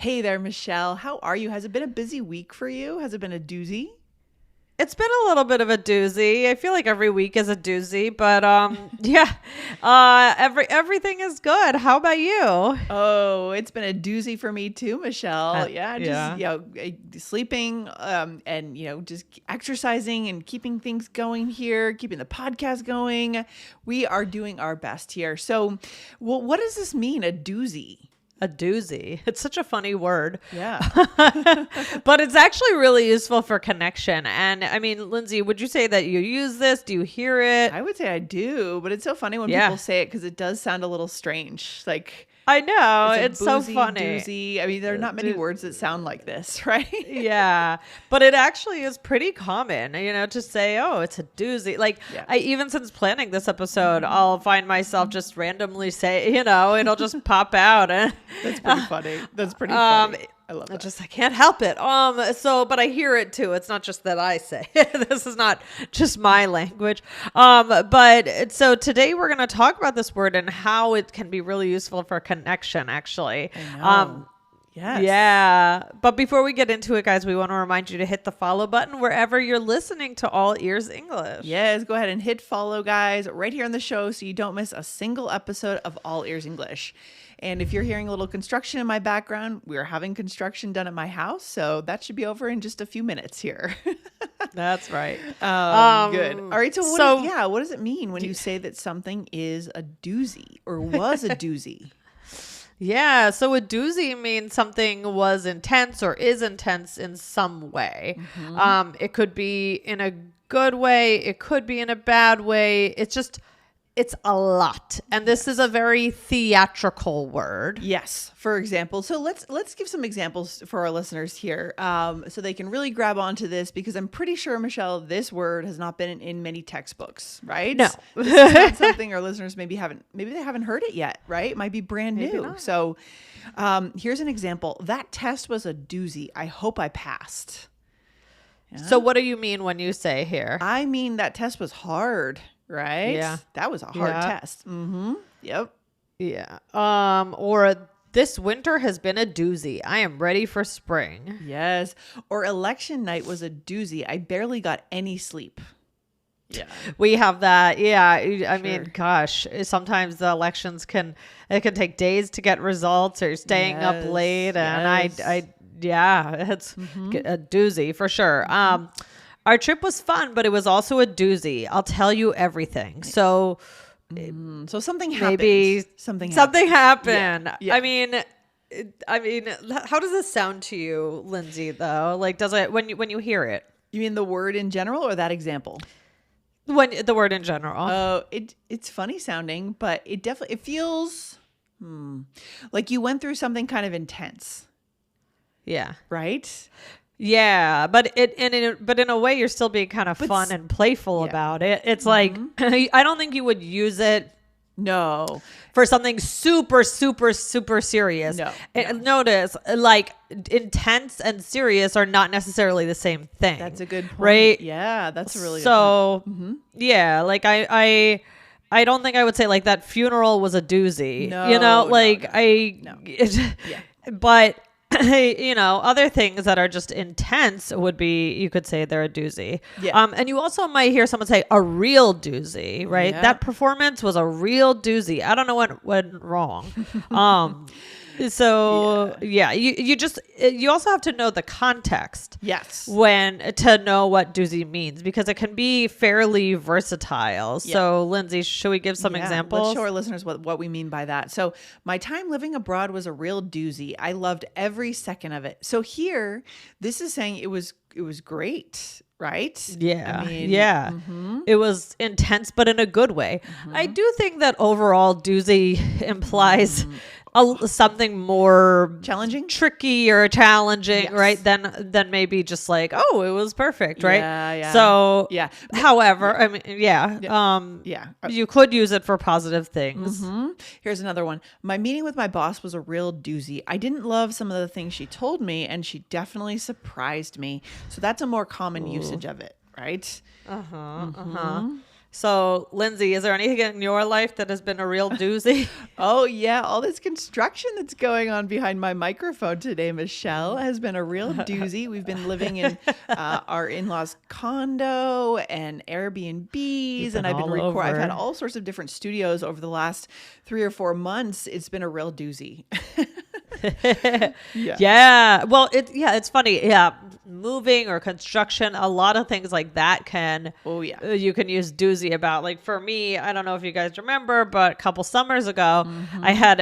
Hey there, Michelle. How are you? Has it been a busy week for you? Has it been a doozy? It's been a little bit of a doozy. I feel like every week is a doozy, but yeah. Everything is good. How about you? Oh, it's been a doozy for me too, Michelle. Uh, Yeah, just yeah. sleeping, and just exercising and keeping things going here, keeping the podcast going. We are doing our best here. So, well, what does this mean, a doozy? A doozy. It's such a funny word. Yeah. But it's actually really useful for connection. And I mean, Lindsay, would you say that you use this? Do you hear it? I would say I do, but it's so funny when Yeah. people say it because it does sound a little strange. Like I know. it's a It's so boozy, funny. doozy. I mean, there are not many words that sound like this, right? Yeah, but it actually is pretty common, to say, oh, it's a doozy. Like, Yeah. even since planning this episode, I'll find myself just randomly say, it'll just pop out. And That's pretty funny. That's pretty funny. I love that. I can't help it. But I hear it too. It's not just that I say it. This is not just my language. But so today we're going to talk about this word and how it can be really useful for connection, actually. I know. Yes. Yeah. But before we get into it, guys, we want to remind you to hit the follow button wherever you're listening to All Ears English. Yes, go ahead and hit follow, guys, right here on the show so you don't miss a single episode of All Ears English. And if you're hearing a little construction in my background, we're having construction done at my house, so that should be over in just a few minutes here. That's right. Good. All right, so what does it mean when you say that something is a doozy or was a doozy? Yeah, so a doozy means something was intense or is intense in some way. It could be in a good way. It could be in a bad way. It's a lot. And this is a very theatrical word. Yes. For example, so let's give some examples for our listeners here, so they can really grab onto this, because I'm pretty sure, Michelle, this word has not been in many textbooks, right? No. This is not something our listeners maybe they haven't heard it yet, right? It might be brand new. not. So here's an example. That test was a doozy. I hope I passed. So what do you mean when you say here? I mean, that test was hard, right? Yeah. That was a hard Yeah. test. Mm-hmm. Yep. Yeah. Or this winter has been a doozy. I am ready for spring. Yes. Or election night was a doozy. I barely got any sleep. Yeah. We have that. Yeah. I Sure. mean, gosh, sometimes the elections can take days to get results, or staying up Yes, late. And yes. it's a doozy for sure. Our trip was fun, but it was also a doozy. I'll tell you everything. So So something happened. maybe something happened. Yeah. I mean, how does this sound to you, Lindsay, though? Like, does it, when you hear it? You mean the word in general or that example? When the word in general. Oh, it's funny sounding, but it feels like you went through something kind of intense, Yeah. right? Yeah, but in a way you're still being kind of fun and playful about it. It's like I don't think you would use it No. for something super super super serious. No. And notice, like, intense and serious are not necessarily the same thing. That's a good point. Right? Yeah, that's a really good point. So yeah, like I don't think I would say like that funeral was a doozy. No, But other things that are just intense would be, you could say they're a doozy. Yeah. And you also might hear someone say a real doozy, right? Yeah. That performance was a real doozy. I don't know what went wrong. So yeah, you also have to know the context. Yes. To know what doozy means, because it can be fairly versatile. So Lindsay, should we give some examples? Let's show our listeners what we mean by that. So my time living abroad was a real doozy. I loved every second of it. So here, this is saying it was great, right? Yeah. I mean, It was intense, but in a good way. I do think that overall doozy implies something more challenging, tricky or challenging, Yes. right? Than maybe just like, oh, it was perfect, right? Yeah. So Yeah. however, I mean, you could use it for positive things. Here's another one. My meeting with my boss was a real doozy. I didn't love some of the things she told me, and she definitely surprised me. So that's a more common usage of it, right? So, Lindsay, is there anything in your life that has been a real doozy? Oh, yeah. All this construction that's going on behind my microphone today, Michelle, has been a real doozy. We've been living in our in-laws' condo and Airbnbs, and I've been I've had all sorts of different studios over the last 3 or 4 months. It's been a real doozy. Yeah. Well, it's funny. Yeah. Moving or construction, a lot of things like that you can use doozy about. Like for me, I don't know if you guys remember, but a couple summers ago,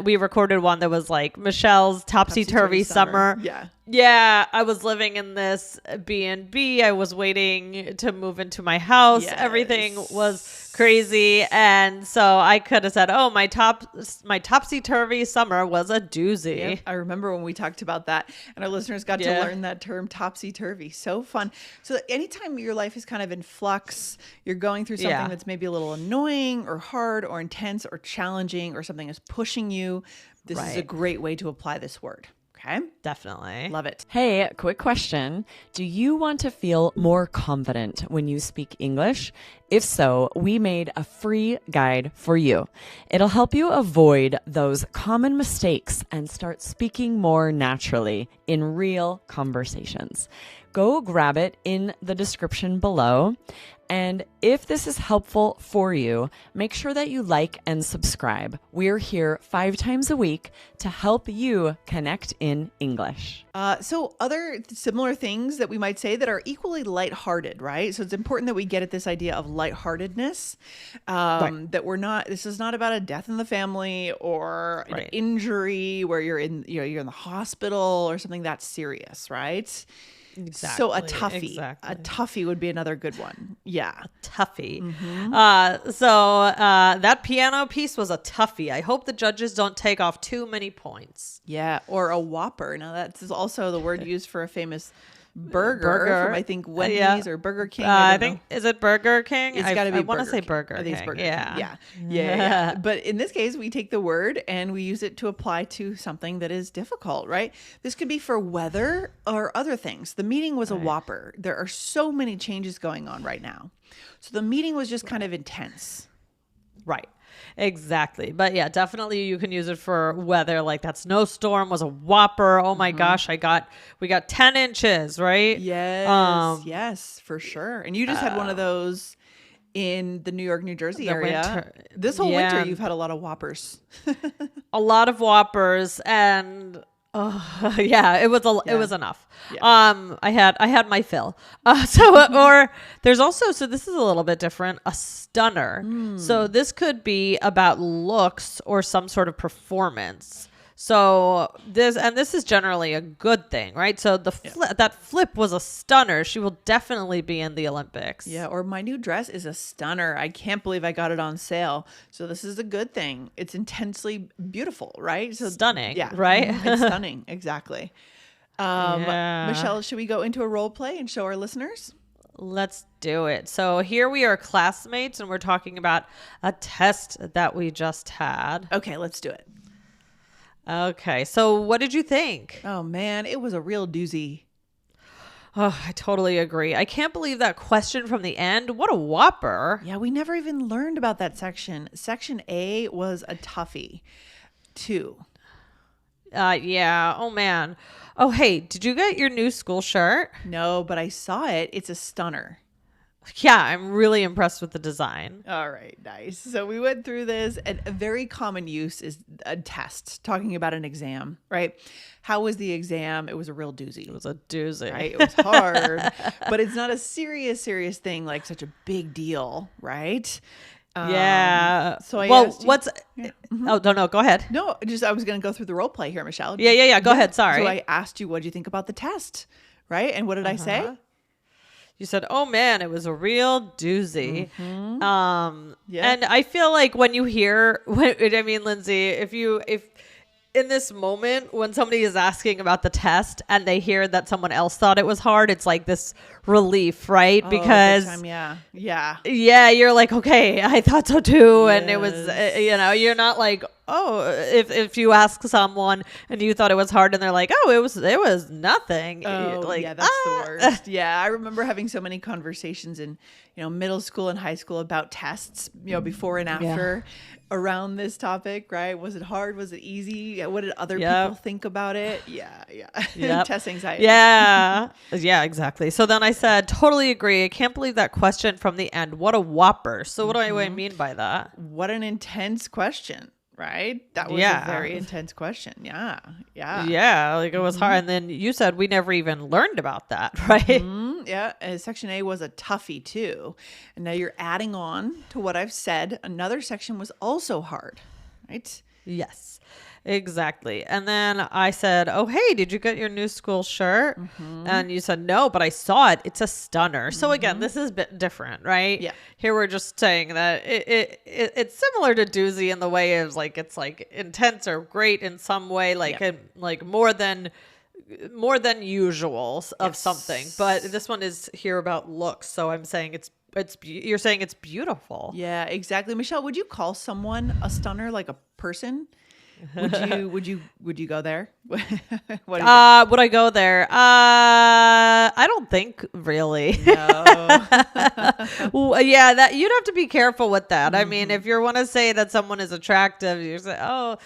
we recorded one that was like Michelle's topsy-turvy summer. Yeah, I was living in this B&B. I was waiting to move into my house. Yes. Everything was crazy. And so I could have said, oh, my topsy-turvy summer was a doozy. Yep. I remember when we talked about that and our listeners got to learn that term topsy-turvy. So fun. So anytime your life is kind of in flux, you're going through something that's maybe a little annoying or hard or intense or challenging or something is pushing you, this is a great way to apply this word. Okay. Definitely. Love it. Hey, quick question. Do you want to feel more confident when you speak English? If so, we made a free guide for you. It'll help you avoid those common mistakes and start speaking more naturally in real conversations. Go grab it in the description below. And if this is helpful for you, make sure that you like and subscribe. We're here 5 times a week to help you connect in English. So other similar things that we might say that are equally lighthearted, right? So it's important that we get at this idea of lightheartedness, that this is not about a death in the family or an injury where you're in the hospital or something that's serious, right? Exactly. So a toughie would be another good one. Yeah. A toughie. So that piano piece was a toughie. I hope the judges don't take off too many points. Yeah. Or a Whopper. Now that's also the word used for a famous burger from I think Wendy's or Burger King. I think is it Burger King? It's got to be. I want to say Burger King. I think it's Burger King. Yeah. But in this case, we take the word and we use it to apply to something that is difficult, right? This could be for weather or other things. The meeting was a Whopper. There are so many changes going on right now, so the meeting was just kind of intense. Right. Exactly. But yeah, definitely you can use it for weather. Like that snowstorm was a Whopper. Oh my gosh. We got 10 inches, right? Yes. Yes, for sure. And you just had one of those in the New York, New Jersey area. Winter. This whole winter, you've had a lot of Whoppers. A lot of Whoppers and it was enough. Yeah. I had my fill. Or there's also, so this is a little bit different, a stunner. So this could be about looks or some sort of performance. So this is generally a good thing, right? So that flip was a stunner. She will definitely be in the Olympics. Yeah. Or my new dress is a stunner. I can't believe I got it on sale. So this is a good thing. It's intensely beautiful, right? So stunning. Yeah. Right. It's stunning. Exactly. Michelle, should we go into a role play and show our listeners? Let's do it. So here we are classmates and we're talking about a test that we just had. Okay, let's do it. Okay, so what did you think? Oh man, it was a real doozy. Oh, I totally agree. I can't believe that question from the end. What a Whopper. Yeah, we never even learned about that section. Section A was a toughie. 2. Yeah. Oh man. Oh, hey, did you get your new school shirt? No, but I saw it. It's a stunner. Yeah, I'm really impressed with the design. All right, nice. So we went through this, and a very common use is a test, talking about an exam, right? How was the exam? It was a real doozy. It was a doozy. Right? It was hard, but it's not a serious thing, like such a big deal, right? Yeah. So I asked you, what's? Yeah. Oh, no. Go ahead. No, I was going to go through the role play here, Michelle. Yeah. Go ahead. Sorry. So I asked you, what do you think about the test, right? And what did I say? You said, "Oh man, it was a real doozy." And I feel like when you hear, Lindsay, if in this moment when somebody is asking about the test and they hear that someone else thought it was hard, it's like this relief, right? Because yeah, you're like, okay, I thought so too, and it was, you're not like oh, if you ask someone and you thought it was hard and they're like, oh, it was nothing. Oh, Like, yeah, that's the worst. Yeah, I remember having so many conversations in, middle school and high school about tests, before and after around this topic, right? Was it hard? Was it easy? What did other people think about it? Yeah. Yep. Test anxiety. Yeah, exactly. So then I said, totally agree. I can't believe that question from the end. What a whopper. So what do I mean by that? What an intense question, right? That was a very intense question. Yeah. Like it was hard. And then you said we never even learned about that, right? Yeah. And section A was a toughie too. And now you're adding on to what I've said. Another section was also hard, right? Yes, exactly. And then I said, oh, hey, did you get your new school shirt? And you said, no, but I saw it. It's a stunner. So again, this is a bit different, right? Yeah. Here we're just saying that it's similar to Doozy in the way of like, it's like intense or great in some way, like, like more than usual of something. But this one is here about looks. So I'm saying you're saying it's beautiful. Yeah, exactly. Michelle, would you call someone a stunner, like a person? Would you go there? What do you think? Would I go there? I don't think really. No. Well, yeah, that you'd have to be careful with that. I mean, if you want to say that someone is attractive, you say, oh,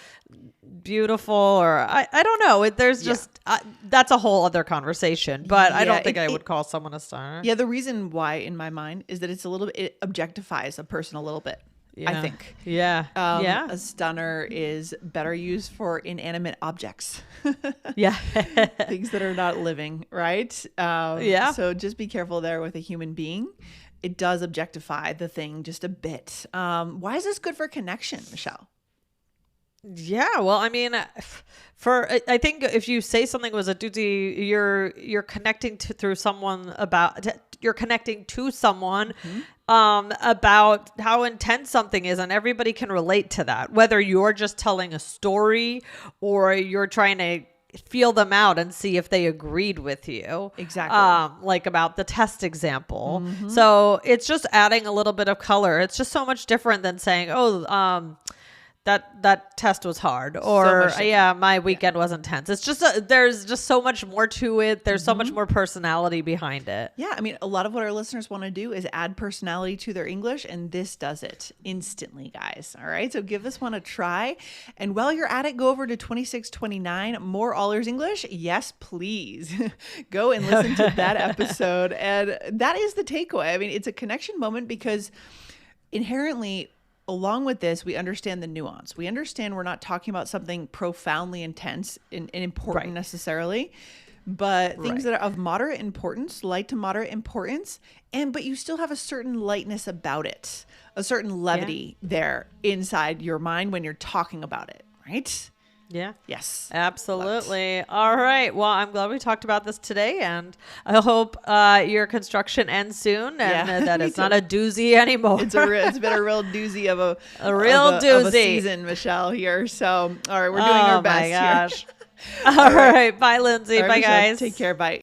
beautiful, or I don't know. There's just that's a whole other conversation. But I don't think I would call someone a stunner. Yeah, the reason why in my mind is that it objectifies a person a little bit. Yeah. I think. Yeah. A stunner is better used for inanimate objects. Things that are not living, right? So just be careful there with a human being. It does objectify the thing just a bit. Why is this good for connection, Michelle? Yeah, well, I mean, I think if you say something was a Doozy, you're connecting through someone you're connecting to someone about how intense something is, and everybody can relate to that. Whether you're just telling a story or you're trying to feel them out and see if they agreed with you. Exactly. Like about the test example. So it's just adding a little bit of color. It's just so much different than saying, oh, that test was hard, or my weekend was intense. It's just there's just so much more to it. There's so much more personality behind it. Yeah, I mean, a lot of what our listeners want to do is add personality to their English, and this does it instantly, guys. All right, so give this one a try. And while you're at it, go over to 2629, more All Ears English. Yes, please. Go and listen to that episode. And that is the takeaway. I mean, it's a connection moment because inherently, along with this, we understand the nuance. We understand we're not talking about something profoundly intense and important necessarily, but things that are of moderate importance, light to moderate importance, but you still have a certain lightness about it, a certain levity there inside your mind when you're talking about it, right? Yeah. Yes. Absolutely. All right. Well, I'm glad we talked about this today, and I hope your construction ends soon and that it's not a doozy anymore. It's been a real doozy of a doozy of a season, Michelle, here. So, all right, we're doing our best my gosh. here. All right. Bye, Lindsay. Bye, Michelle, guys. Take care. Bye.